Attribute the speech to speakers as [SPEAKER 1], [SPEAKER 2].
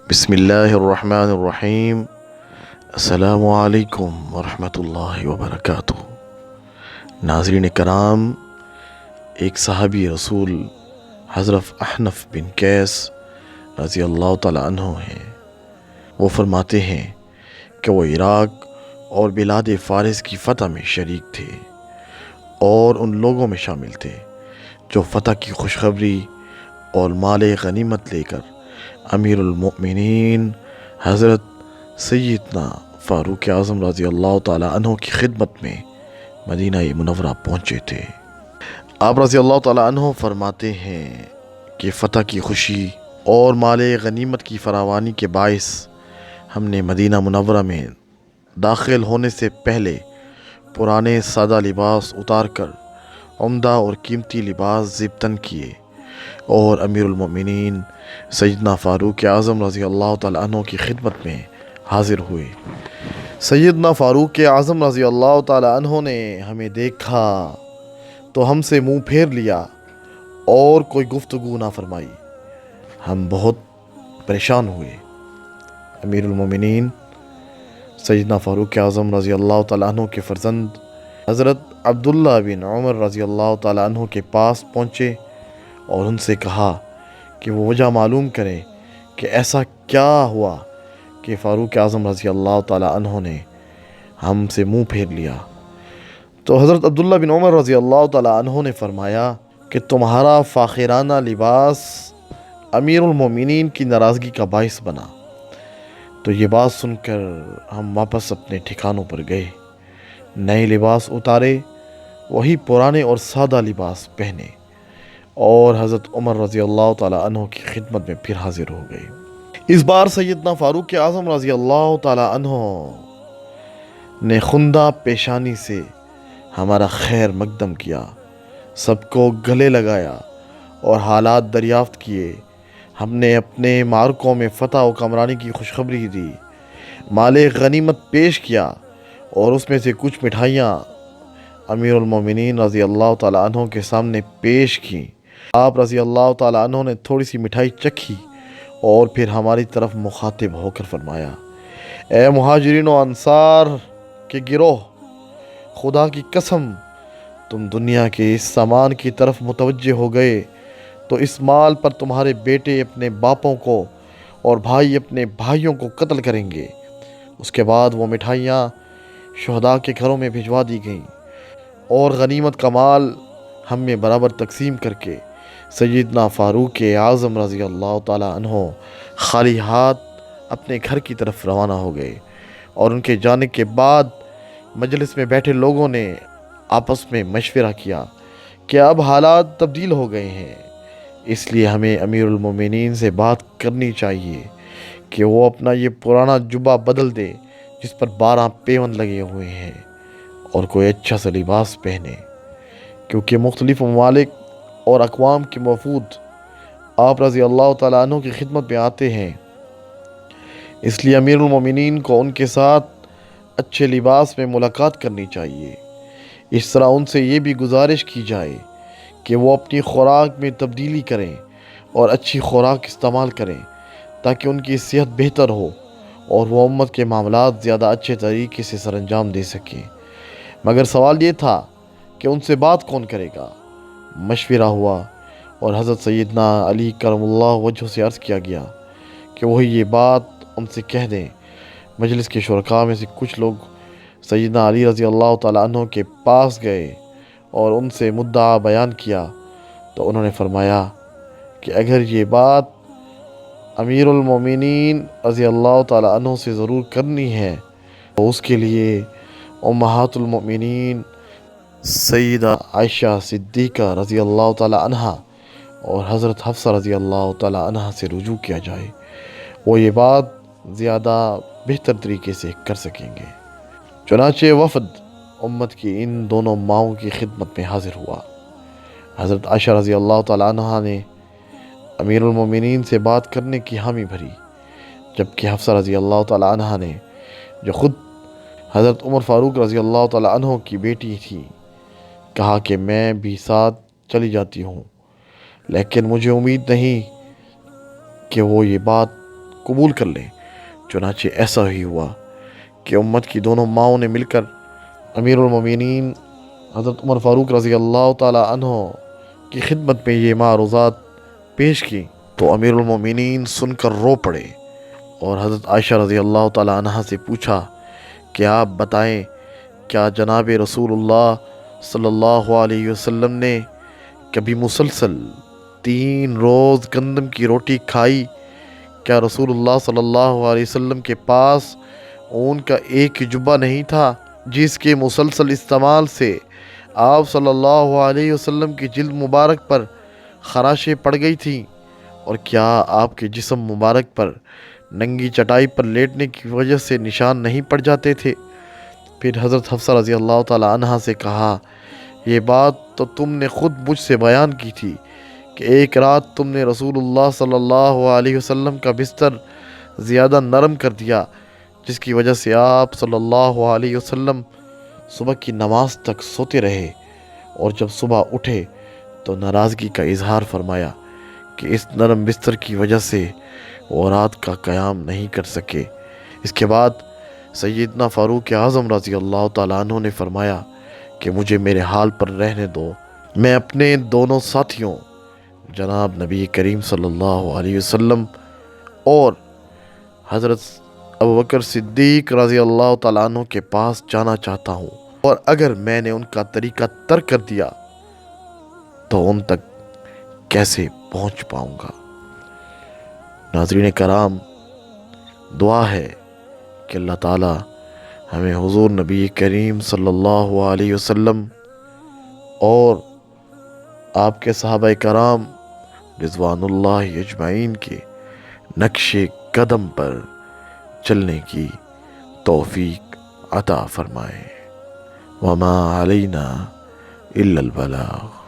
[SPEAKER 1] بسم اللہ الرحمن الرحیم۔ السلام علیکم ورحمۃ اللہ وبرکاتہ۔ ناظرین کرام، ایک صحابی رسول حضرت احنف بن قیس رضی اللہ تعالیٰ عنہ ہیں۔ وہ فرماتے ہیں کہ وہ عراق اور بلاد فارس کی فتح میں شریک تھے اور ان لوگوں میں شامل تھے جو فتح کی خوشخبری اور مال غنیمت لے کر امیر المؤمنین حضرت سیدنا فاروق اعظم رضی اللہ تعالیٰ عنہ کی خدمت میں مدینہ منورہ پہنچے تھے۔ آپ رضی اللہ تعالیٰ عنہ فرماتے ہیں کہ فتح کی خوشی اور مال غنیمت کی فراوانی کے باعث ہم نے مدینہ منورہ میں داخل ہونے سے پہلے پرانے سادہ لباس اتار کر عمدہ اور قیمتی لباس زیبتن کیے اور امیر المؤمنین سیدنا فاروق اعظم رضی اللہ تعالیٰ عنہ کی خدمت میں حاضر ہوئے۔ سیدنا فاروق اعظم رضی اللہ تعالیٰ عنہ نے ہمیں دیکھا تو ہم سے منہ پھیر لیا اور کوئی گفتگو نہ فرمائی۔ ہم بہت پریشان ہوئے۔ امیر المؤمنین سیدنا فاروق اعظم رضی اللہ تعالیٰ عنہ کے فرزند حضرت عبداللہ بن عمر رضی اللہ تعالیٰ عنہ کے پاس پہنچے اور ان سے کہا کہ وہ وجہ معلوم کریں کہ ایسا کیا ہوا کہ فاروق اعظم رضی اللہ تعالیٰ عنہ نے ہم سے منہ پھیر لیا۔ تو حضرت عبداللہ بن عمر رضی اللہ تعالیٰ عنہ نے فرمایا کہ تمہارا فاخرانہ لباس امیر المومنین کی ناراضگی کا باعث بنا۔ تو یہ بات سن کر ہم واپس اپنے ٹھکانوں پر گئے، نئے لباس اتارے، وہی پرانے اور سادہ لباس پہنے اور حضرت عمر رضی اللہ تعالیٰ عنہ کی خدمت میں پھر حاضر ہو گئے۔ اس بار سیدنا فاروق اعظم رضی اللہ تعالیٰ عنہ نے خندہ پیشانی سے ہمارا خیر مقدم کیا، سب کو گلے لگایا اور حالات دریافت کیے۔ ہم نے اپنے معرکوں میں فتح و کامرانی کی خوشخبری دی، مال غنیمت پیش کیا اور اس میں سے کچھ مٹھائیاں امیر المومنین رضی اللہ تعالیٰ عنہ کے سامنے پیش کیں۔ آپ رضی اللہ تعالیٰ عنہ نے تھوڑی سی مٹھائی چکھی اور پھر ہماری طرف مخاطب ہو کر فرمایا، اے مہاجرین و انصار کے گروہ، خدا کی قسم تم دنیا کے اس سامان کی طرف متوجہ ہو گئے تو اس مال پر تمہارے بیٹے اپنے باپوں کو اور بھائی اپنے بھائیوں کو قتل کریں گے۔ اس کے بعد وہ مٹھائیاں شہداء کے گھروں میں بھجوا دی گئیں اور غنیمت کا مال ہم میں برابر تقسیم کر کے سیدنا فاروق اعظم رضی اللہ تعالیٰ عنہ خالی ہاتھ اپنے گھر کی طرف روانہ ہو گئے۔ اور ان کے جانے کے بعد مجلس میں بیٹھے لوگوں نے آپس میں مشورہ کیا کہ اب حالات تبدیل ہو گئے ہیں، اس لیے ہمیں امیر المومنین سے بات کرنی چاہیے کہ وہ اپنا یہ پرانا جبہ بدل دے جس پر 12 پیون لگے ہوئے ہیں اور کوئی اچھا سا لباس پہنے، کیونکہ مختلف ممالک اور اقوام کے وفود آپ رضی اللہ تعالیٰ عنہ کی خدمت میں آتے ہیں، اس لیے امیر المومنین کو ان کے ساتھ اچھے لباس میں ملاقات کرنی چاہیے۔ اس طرح ان سے یہ بھی گزارش کی جائے کہ وہ اپنی خوراک میں تبدیلی کریں اور اچھی خوراک استعمال کریں تاکہ ان کی صحت بہتر ہو اور وہ امت کے معاملات زیادہ اچھے طریقے سے سر انجام دے سکیں۔ مگر سوال یہ تھا کہ ان سے بات کون کرے گا؟ مشورہ ہوا اور حضرت سیدنا علی کرم اللہ وجہ سے عرض کیا گیا کہ وہی یہ بات ان سے کہہ دیں۔ مجلس کے شرکاء میں سے کچھ لوگ سیدنا علی رضی اللہ تعالیٰ عنہ کے پاس گئے اور ان سے مدعا بیان کیا تو انہوں نے فرمایا کہ اگر یہ بات امیر المومنین رضی اللہ تعالیٰ عنہ سے ضرور کرنی ہے تو اس کے لیے امہات المؤمنین سیدہ عائشہ صدیقہ رضی اللہ تعالیٰ عنہ اور حضرت حفصہ رضی اللہ تعالیٰ عنہ سے رجوع کیا جائے، وہ یہ بات زیادہ بہتر طریقے سے کر سکیں گے۔ چنانچہ وفد امت کی ان دونوں ماؤں کی خدمت میں حاضر ہوا۔ حضرت عائشہ رضی اللہ تعالیٰ عنہ نے امیر المومنین سے بات کرنے کی حامی بھری، جبکہ حفصہ رضی اللہ تعالیٰ عنہ نے، جو خود حضرت عمر فاروق رضی اللہ تعالیٰ عنہ کی بیٹی تھی، کہا کہ میں بھی ساتھ چلی جاتی ہوں، لیکن مجھے امید نہیں کہ وہ یہ بات قبول کر لیں۔ چنانچہ ایسا ہی ہوا کہ امت کی دونوں ماؤں نے مل کر امیر المومنین حضرت عمر فاروق رضی اللہ تعالی عنہ کی خدمت میں یہ معروضات پیش کی تو امیر المومنین سن کر رو پڑے اور حضرت عائشہ رضی اللہ تعالی عنہ سے پوچھا کہ آپ بتائیں، کیا جناب رسول اللہ صلی اللہ علیہ وسلم نے کبھی مسلسل 3 روز گندم کی روٹی کھائی؟ کیا رسول اللہ صلی اللہ علیہ وسلم کے پاس اون کا ایک جبہ نہیں تھا جس کے مسلسل استعمال سے آپ صلی اللہ علیہ وسلم کی جلد مبارک پر خراشیں پڑ گئی تھیں؟ اور کیا آپ کے جسم مبارک پر ننگی چٹائی پر لیٹنے کی وجہ سے نشان نہیں پڑ جاتے تھے؟ پھر حضرت حفصہ رضی اللہ تعالی عنہ سے کہا، یہ بات تو تم نے خود مجھ سے بیان کی تھی کہ ایک رات تم نے رسول اللہ صلی اللہ علیہ وسلم کا بستر زیادہ نرم کر دیا، جس کی وجہ سے آپ صلی اللہ علیہ وسلم صبح کی نماز تک سوتے رہے، اور جب صبح اٹھے تو ناراضگی کا اظہار فرمایا کہ اس نرم بستر کی وجہ سے وہ رات کا قیام نہیں کر سکے۔ اس کے بعد سیدنا فاروق اعظم رضی اللہ تعالیٰ عنہ نے فرمایا کہ مجھے میرے حال پر رہنے دو، میں اپنے دونوں ساتھیوں جناب نبی کریم صلی اللہ علیہ وسلم اور حضرت ابوبکر صدیق رضی اللہ تعالیٰ عنہ کے پاس جانا چاہتا ہوں، اور اگر میں نے ان کا طریقہ ترک کر دیا تو ان تک کیسے پہنچ پاؤں گا۔ ناظرین کرام، دعا ہے کہ اللہ تعالی ہمیں حضور نبی کریم صلی اللہ علیہ وسلم اور آپ کے صحابہ کرام رضوان اللہ اجمعین کے نقش قدم پر چلنے کی توفیق عطا فرمائے۔ وما علینا الا البلاغ۔